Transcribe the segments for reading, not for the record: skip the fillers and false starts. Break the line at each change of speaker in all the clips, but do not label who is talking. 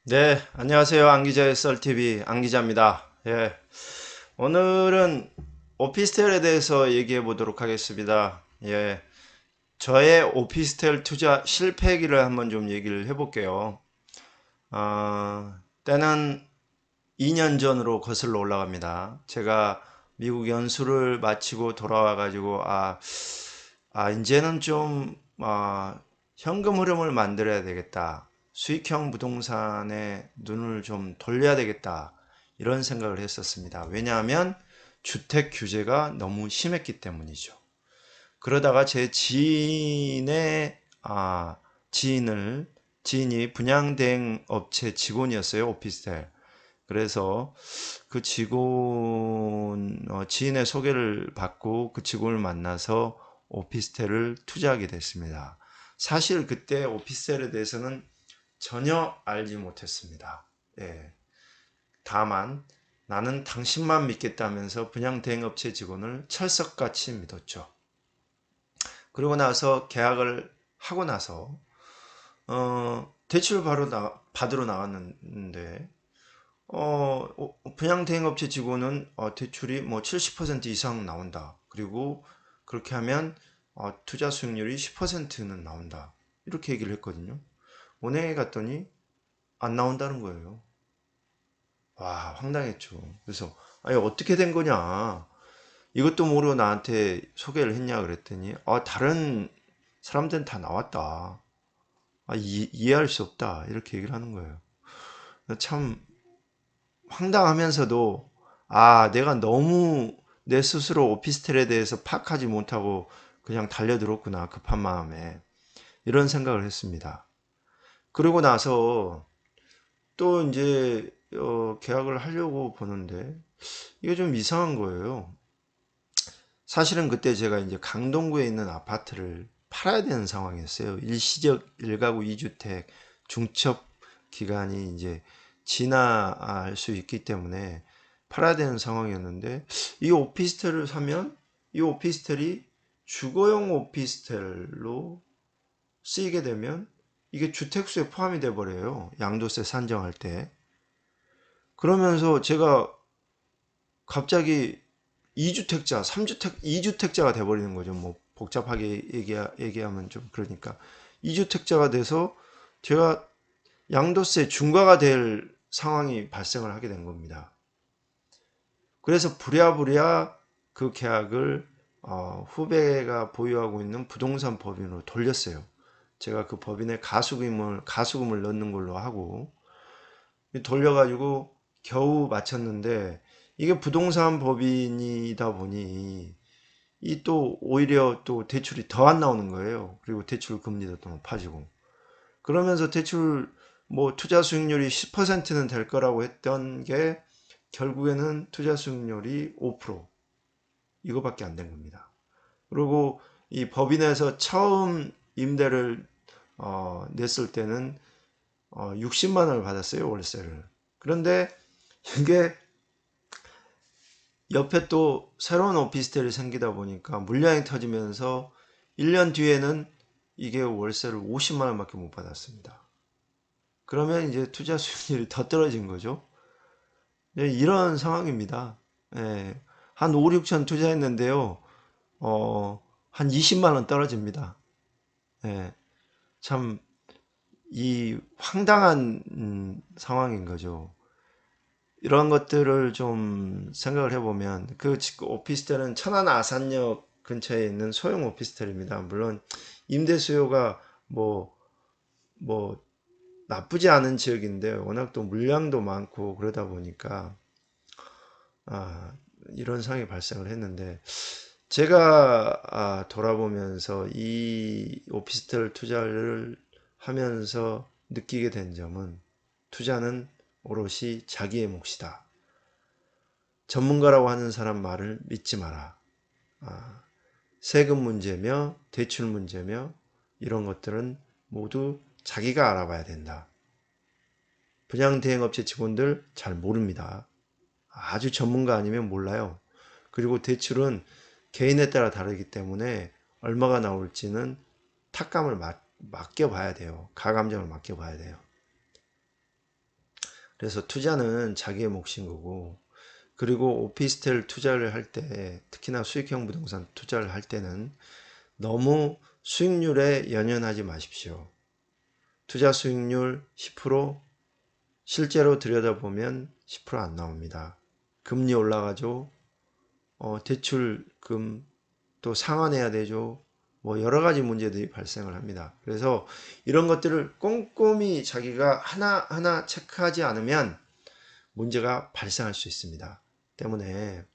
네, 안녕하세요. 안기자의 썰TV 안기자입니다. 예, 오늘은 오피스텔에 대해서 얘기해 보도록 하겠습니다. 예, 저의 오피스텔 투자 실패기를 한번 좀 얘기를 해볼게요. 때는 2년 전으로 거슬러 올라갑니다. 제가 미국 연수를 마치고 돌아와 가지고 이제는 좀 현금 흐름을 만들어야 되겠다. 수익형 부동산에 눈을 좀 돌려야 되겠다. 이런 생각을 했었습니다. 왜냐하면 주택 규제가 너무 심했기 때문이죠. 그러다가 제 지인을 지인이 분양대행 업체 직원이었어요. 오피스텔. 그래서 그 지인의 소개를 받고 그 직원을 만나서 오피스텔을 투자하게 됐습니다. 사실 그때 오피스텔에 대해서는 전혀 알지 못했습니다. 예. 다만 나는 당신만 믿겠다면서 분양 대행업체 직원을 철석같이 믿었죠. 그러고 나서 계약을 하고 나서 대출 받으러 나왔는데 분양 대행업체 직원은 대출이 뭐 70% 이상 나온다. 그리고 그렇게 하면 투자 수익률이 10%는 나온다. 이렇게 얘기를 했거든요. 은행에 갔더니 안 나온다는 거예요. 와, 황당했죠. 그래서 아니 어떻게 된 거냐? 이것도 모르고 나한테 소개를 했냐 그랬더니 다른 사람들은 다 나왔다. 이해할 수 없다. 이렇게 얘기를 하는 거예요. 참 황당하면서도 내가 너무 내 스스로 오피스텔에 대해서 파악하지 못하고 그냥 달려들었구나, 급한 마음에. 이런 생각을 했습니다. 그러고 나서 또 이제 계약을 하려고 보는데 이게 좀 이상한 거예요. 사실은 그때 제가 이제 강동구에 있는 아파트를 팔아야 되는 상황이었어요. 일시적 1가구 2주택 중첩 기간이 이제 지나할 수 있기 때문에 팔아야 되는 상황이었는데 이 오피스텔을 사면 이 오피스텔이 주거용 오피스텔로 쓰이게 되면 이게 주택수에 포함이 돼 버려요. 양도세 산정할 때. 그러면서 제가 갑자기 2주택자, 3주택, 2주택자가 돼버리는 거죠. 뭐 복잡하게 얘기하면 좀 그러니까 2주택자가 돼서 제가 양도세 중과가 될 상황이 발생을 하게 된 겁니다. 그래서 부랴부랴 그 계약을 후배가 보유하고 있는 부동산 법인으로 돌렸어요. 제가 그 법인에 가수금을 넣는 걸로 하고 돌려가지고 겨우 마쳤는데 이게 부동산 법인이다 보니 이 또 오히려 또 대출이 더 안 나오는 거예요. 그리고 대출 금리도 또 높아지고 그러면서 대출 뭐 투자 수익률이 10%는 될 거라고 했던 게 결국에는 투자 수익률이 5% 이거밖에 안 된 겁니다. 그리고 이 법인에서 처음 임대를 냈을 때는 60만 원을 받았어요, 월세를. 그런데 이게 옆에 또 새로운 오피스텔이 생기다 보니까 물량이 터지면서 1년 뒤에는 이게 월세를 50만 원밖에 못 받았습니다. 그러면 이제 투자 수익률이 더 떨어진 거죠. 네, 이런 상황입니다. 예, 한 5, 6천 투자했는데요. 한 20만 원 떨어집니다. 예, 참 이 황당한 상황인 거죠. 이런 것들을 좀 생각을 해보면 그 오피스텔은 천안 아산역 근처에 있는 소형 오피스텔입니다. 물론 임대 수요가 뭐 나쁘지 않은 지역인데 워낙 또 물량도 많고 그러다 보니까 아, 이런 상황이 발생을 했는데 제가 돌아보면서 이 오피스텔 투자를 하면서 느끼게 된 점은 투자는 오롯이 자기의 몫이다. 전문가라고 하는 사람 말을 믿지 마라. 세금 문제며 대출 문제며 이런 것들은 모두 자기가 알아봐야 된다. 분양대행업체 직원들 잘 모릅니다. 아주 전문가 아니면 몰라요. 그리고 대출은 개인에 따라 다르기 때문에 얼마가 나올지는 탁감을 맡겨봐야 돼요. 가감점을 맡겨봐야 돼요. 그래서 투자는 자기의 몫인 거고, 그리고 오피스텔 투자를 할 때, 특히나 수익형 부동산 투자를 할 때는 너무 수익률에 연연하지 마십시오. 투자 수익률 10%, 실제로 들여다보면 10%안 나옵니다. 금리 올라가죠. 대출금 또 상환해야 되죠. 뭐 여러 가지 문제들이 발생을 합니다. 그래서 이런 것들을 꼼꼼히 자기가 하나하나 체크하지 않으면 문제가 발생할 수 있습니다. 때문에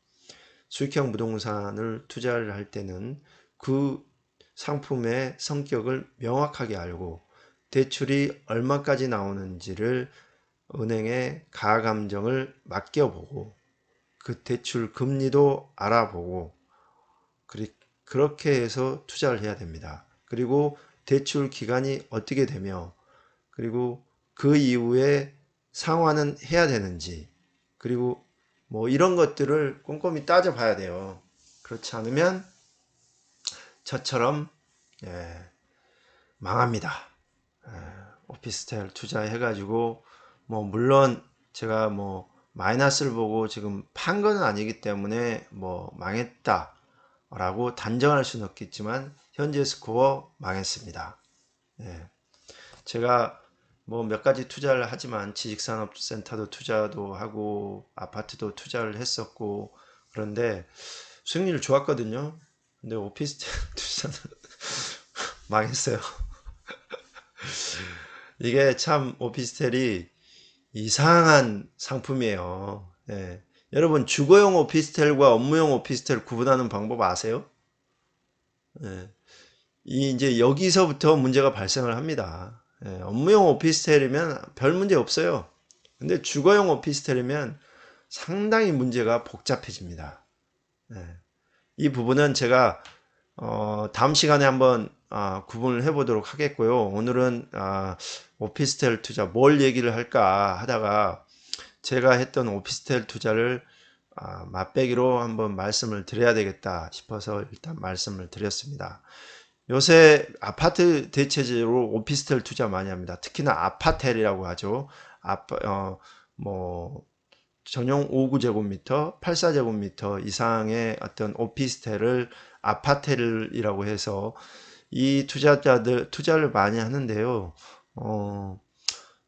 수익형 부동산을 투자를 할 때는 그 상품의 성격을 명확하게 알고 대출이 얼마까지 나오는지를 은행에 가감정을 맡겨보고 그 대출 금리도 알아보고 그렇게 해서 투자를 해야 됩니다. 그리고 대출 기간이 어떻게 되며 그리고 그 이후에 상환은 해야 되는지 그리고 뭐 이런 것들을 꼼꼼히 따져봐야 돼요. 그렇지 않으면 저처럼 망합니다. 오피스텔 투자해가지고 뭐 물론 제가 뭐 마이너스를 보고 지금 판 거는 아니기 때문에 뭐 망했다라고 단정할 수는 없겠지만 현재 스코어 망했습니다. 제가 뭐 몇 가지 투자를 하지만 지식산업센터도 투자도 하고 아파트도 투자를 했었고 그런데 수익률 좋았거든요. 근데 오피스텔 투자는 망했어요. 이게 참 오피스텔이 이상한 상품이에요. 여러분 주거용 오피스텔과 업무용 오피스텔 구분하는 방법 아세요? 이제 여기서부터 문제가 발생을 합니다. 업무용 오피스텔이면 별 문제 없어요. 근데 주거용 오피스텔이면 상당히 문제가 복잡해집니다. 이 부분은 제가 다음 시간에 한번 구분을 해보도록 하겠고요. 오늘은 오피스텔 투자 뭘 얘기를 할까 하다가 제가 했던 오피스텔 투자를 맛배기로 한번 말씀을 드려야 되겠다 싶어서 일단 말씀을 드렸습니다. 요새 아파트 대체적으로 오피스텔 투자 많이 합니다. 특히나 아파텔이라고 하죠. 뭐 전용 5구제곱미터, 84제곱미터 이상의 어떤 오피스텔을 아파텔이라고 해서 이 투자자들 투자를 많이 하는데요.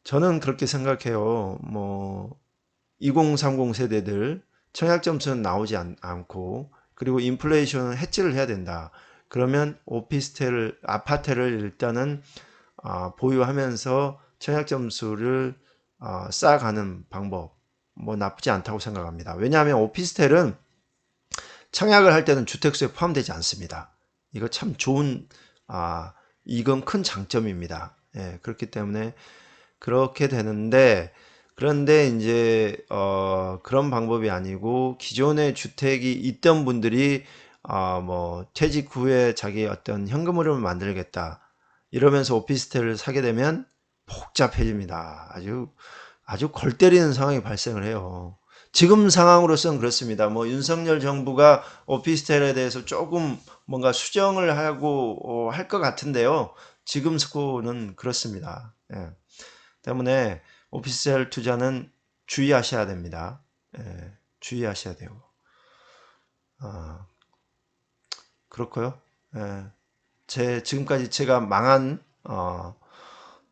저는 그렇게 생각해요. 뭐 2030 세대들 청약 점수는 나오지 않고 그리고 인플레이션은 해지를 해야 된다. 그러면 오피스텔 아파트를 일단은 보유하면서 청약 점수를 쌓아가는 방법 뭐 나쁘지 않다고 생각합니다. 왜냐하면 오피스텔은 청약을 할 때는 주택수에 포함되지 않습니다. 이거 참 좋은 이건 큰 장점입니다. 그렇기 때문에 그렇게 되는데 그런데 이제 그런 방법이 아니고 기존에 주택이 있던 분들이 뭐 퇴직 후에 자기 어떤 현금 흐름을 만들겠다 이러면서 오피스텔을 사게 되면 복잡해집니다. 아주 골 때리는 상황이 발생을 해요. 지금 상황으로서는 그렇습니다. 뭐 윤석열 정부가 오피스텔에 대해서 조금 뭔가 수정을 하고 할 것 같은데요. 지금 스코어는 그렇습니다. 때문에 오피스텔 투자는 주의하셔야 됩니다. 주의하셔야 되고 그렇고요. 지금까지 제가 망한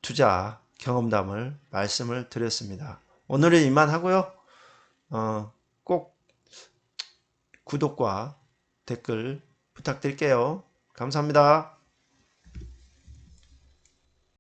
투자 경험담을 말씀을 드렸습니다. 오늘은 이만하고요. 꼭 구독과 댓글 부탁드릴게요. 감사합니다.